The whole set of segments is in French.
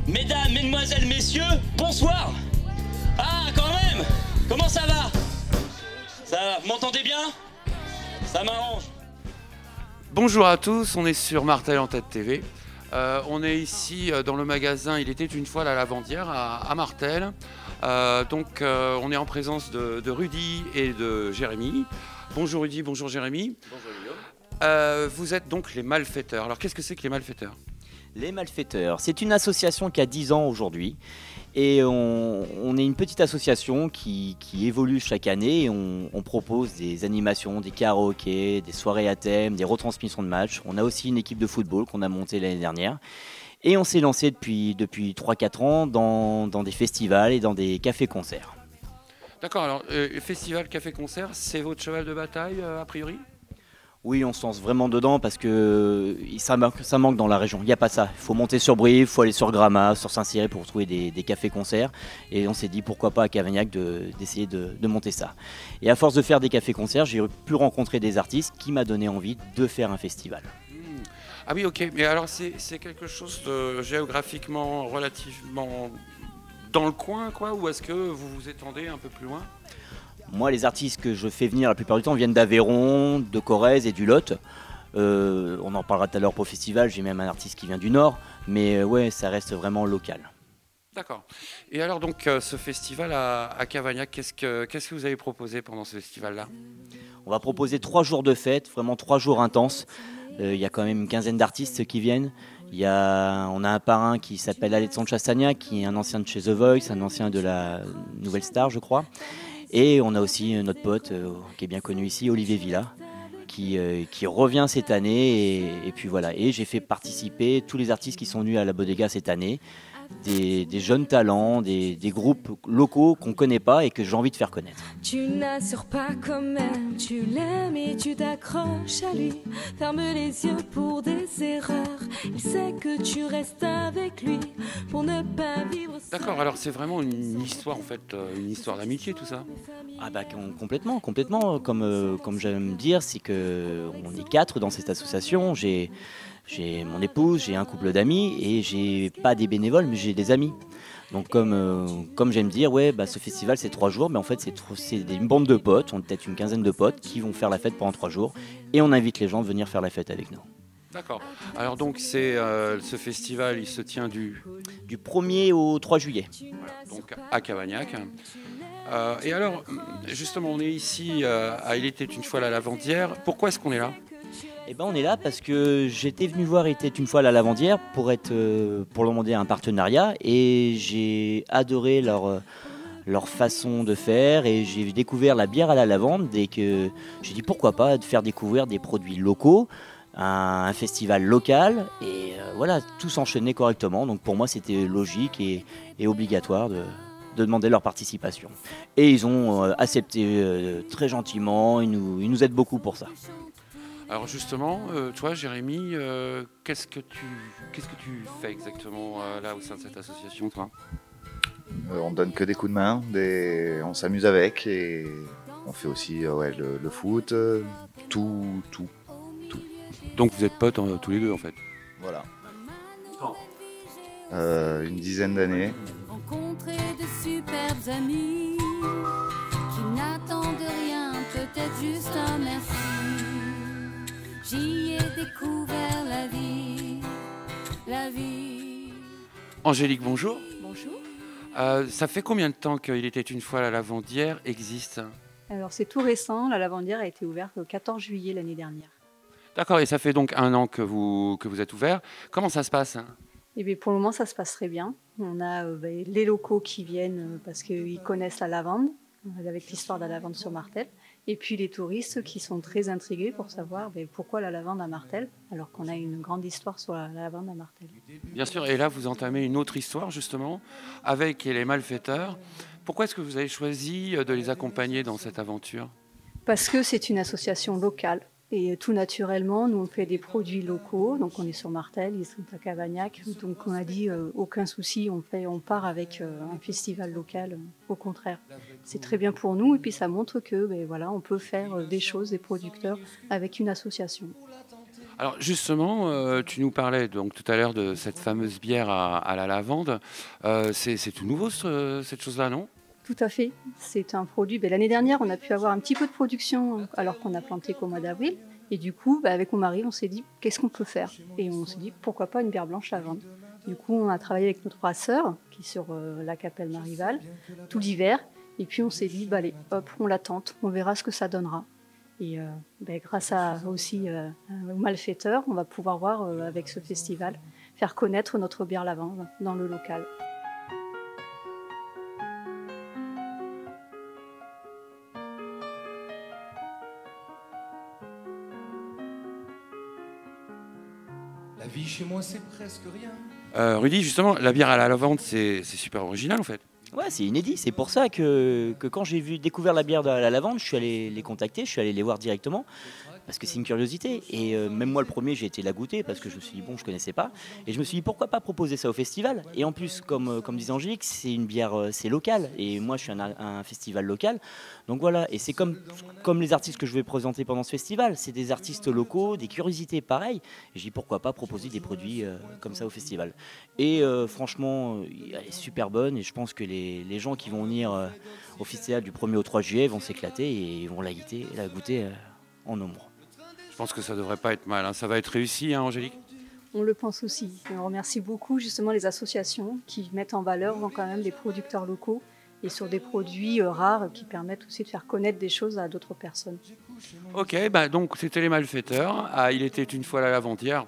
Mesdames, mesdemoiselles, messieurs, bonsoir. Ah, quand même. Comment ça va? Ça va, vous m'entendez bien? Ça m'arrange. Bonjour à tous, on est sur Martel en Tête TV. On est ici dans le magasin Il était une fois la Lavandière à Martel. On est en présence de Rudy et de Jérémy. Bonjour Rudy, bonjour Jérémy. Bonjour Guillaume. Vous êtes donc les malfaiteurs. Alors qu'est-ce que c'est que les malfaiteurs? Les Malfaiteurs, c'est une association qui a 10 ans aujourd'hui et on est une petite association qui évolue chaque année et on propose des animations, des karaokés, des soirées à thème, des retransmissions de matchs. On a aussi une équipe de football qu'on a montée l'année dernière et on s'est lancé depuis 3-4 ans dans des festivals et dans des cafés-concerts. D'accord, alors le festival café-concert, c'est votre cheval de bataille a priori? Oui, on se lance vraiment dedans parce que ça manque dans la région. Il n'y a pas ça. Il faut monter sur Brive, il faut aller sur Gramat, sur Saint-Cyré pour trouver des cafés-concerts. Et on s'est dit pourquoi pas à Cavagnac d'essayer de monter ça. Et à force de faire des cafés-concerts, j'ai pu rencontrer des artistes qui m'ont donné envie de faire un festival. Ah oui, ok. Mais alors c'est quelque chose de géographiquement relativement dans le coin, quoi, ou est-ce que vous vous étendez un peu plus loin? Moi, les artistes que je fais venir la plupart du temps viennent d'Aveyron, de Corrèze et du Lot. On en parlera tout à l'heure pour le festival, j'ai même un artiste qui vient du Nord, mais ouais, ça reste vraiment local. D'accord. Et alors donc ce festival à Cavagnac, qu'est-ce que vous avez proposé pendant ce festival-là? On va proposer 3 jours de fête, vraiment 3 jours intenses. Il y a quand même une quinzaine d'artistes qui viennent. On a un parrain qui s'appelle Alexandre Chastagnac, qui est un ancien de chez The Voice, un ancien de la Nouvelle Star, je crois. Et on a aussi notre pote qui est bien connu ici, Olivier Villa, qui revient cette année. Et puis voilà. Et j'ai fait participer tous les artistes qui sont venus à la Bodega cette année, des jeunes talents, des groupes locaux qu'on ne connaît pas et que j'ai envie de faire connaître. Tu n'assures pas comme elle, tu l'aimes et tu t'accroches à lui. Ferme les yeux pour des erreurs, il sait que tu restes avec lui pour ne pas vivre seul. D'accord, alors c'est vraiment une histoire en fait, une histoire d'amitié tout ça? Ah bah complètement. Comme j'aime dire, c'est qu'on est 4 dans cette association. J'ai mon épouse, j'ai un couple d'amis et j'ai pas des bénévoles mais j'ai des amis. Donc comme j'aime dire, ouais, bah, ce festival c'est 3 jours, mais en fait c'est une bande de potes, on est peut-être une quinzaine de potes qui vont faire la fête pendant 3 jours et on invite les gens à venir faire la fête avec nous. D'accord. Alors donc ce festival il se tient du 1er au 3 juillet. Voilà, donc à Cavagnac. Et alors justement on est ici à Il était une fois la Lavandière. Pourquoi est-ce qu'on est là? Eh ben on est là parce que j'étais venu voir Il était une fois la Lavandière pour demander un partenariat et j'ai adoré leur façon de faire et j'ai découvert la bière à la lavande et que j'ai dit pourquoi pas de faire découvrir des produits locaux, un festival local et voilà, tout s'enchaînait correctement. Donc pour moi c'était logique et obligatoire de demander leur participation. Et ils ont accepté très gentiment, ils nous aident beaucoup pour ça. Alors justement, toi Jérémy, qu'est-ce que tu fais exactement là au sein de cette association, toi? On donne que des coups de main, on s'amuse avec et on fait aussi le foot, tout. Donc vous êtes potes tous les deux en fait? Voilà. Une dizaine d'années. Rencontrer de superbes amis qui n'attendent rien, peut-être juste un merci. J'y ai découvert la vie. Angélique, bonjour. Bonjour. Ça fait combien de temps qu'il était une fois la Lavandière existe? Alors c'est tout récent, la Lavandière a été ouverte le 14 juillet l'année dernière. D'accord, et ça fait donc 1 an que vous êtes ouvert. Comment ça se passe? Et bien pour le moment ça se passe très bien. On a les locaux qui viennent parce qu'ils connaissent la lavande, avec l'histoire de la lavande sur Martel. Et puis les touristes qui sont très intrigués pour savoir pourquoi la lavande à Martel, alors qu'on a une grande histoire sur la lavande à Martel. Bien sûr, et là vous entamez une autre histoire justement avec les malfaiteurs. Pourquoi est-ce que vous avez choisi de les accompagner dans cette aventure? Parce que c'est une association locale Et tout naturellement, nous on fait des produits locaux, donc on est sur Martel, ils sont à Cavagnac, donc on a dit aucun souci, on part avec un festival local, au contraire. C'est très bien pour nous et puis ça montre que voilà, on peut faire des choses, des producteurs avec une association. Alors justement, tu nous parlais donc tout à l'heure de cette fameuse bière à la lavande. C'est tout nouveau cette chose-là, non? Tout à fait, c'est un produit. L'année dernière, on a pu avoir un petit peu de production alors qu'on a planté qu'au mois d'avril. Et du coup, avec mon mari, on s'est dit qu'est-ce qu'on peut faire? Et on s'est dit pourquoi pas une bière blanche lavande. Du coup, on a travaillé avec notre brasseur qui est sur la Capelle Marival tout l'hiver. Et puis on s'est dit allez, hop, on la tente, on verra ce que ça donnera. Et grâce aussi aux malfaiteurs, on va pouvoir voir avec ce festival faire connaître notre bière lavande dans le local. La vie chez moi, c'est presque rien. Rudy, justement, la bière à la lavande, c'est super original en fait. Ouais, c'est inédit. C'est pour ça que quand j'ai découvert la bière à la lavande, je suis allé les contacter, je suis allé les voir directement. Parce que c'est une curiosité. Et même moi, le premier, j'ai été la goûter parce que je me suis dit, bon, je connaissais pas. Et je me suis dit, pourquoi pas proposer ça au festival? Et en plus, comme disait Angélique, c'est une bière, c'est local. Et moi, je suis un festival local. Donc voilà. Et c'est comme les artistes que je vais présenter pendant ce festival. C'est des artistes locaux, des curiosités pareilles. Et j'ai dit, pourquoi pas proposer des produits comme ça au festival. Et franchement, elle est super bonne. Et je pense que les gens qui vont venir au festival du 1er au 3 juillet vont s'éclater et vont la goûter en nombre. Je pense que ça devrait pas être mal, hein. Ça va être réussi, hein, Angélique? On le pense aussi. Et on remercie beaucoup justement les associations qui mettent en valeur quand même des producteurs locaux et sur des produits rares qui permettent aussi de faire connaître des choses à d'autres personnes. Ok, donc c'était les malfaiteurs. Il était une fois la Lavandière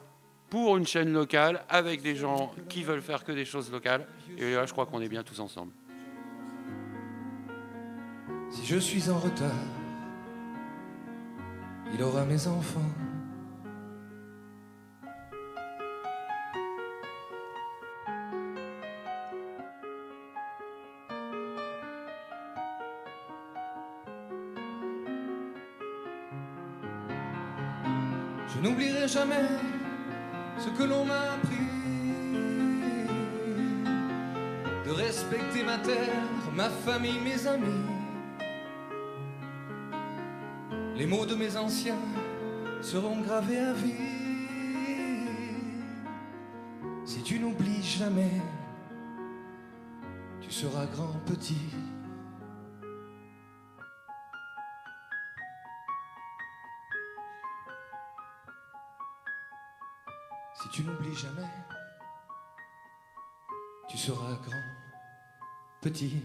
pour une chaîne locale avec des gens qui veulent faire que des choses locales. Et là, je crois qu'on est bien tous ensemble. Si je suis en retard, il aura mes enfants. Je n'oublierai jamais ce que l'on m'a appris, de respecter ma terre, ma famille, mes amis. Les mots de mes anciens seront gravés à vie. Si tu n'oublies jamais, tu seras grand petit. Si tu n'oublies jamais, tu seras grand petit.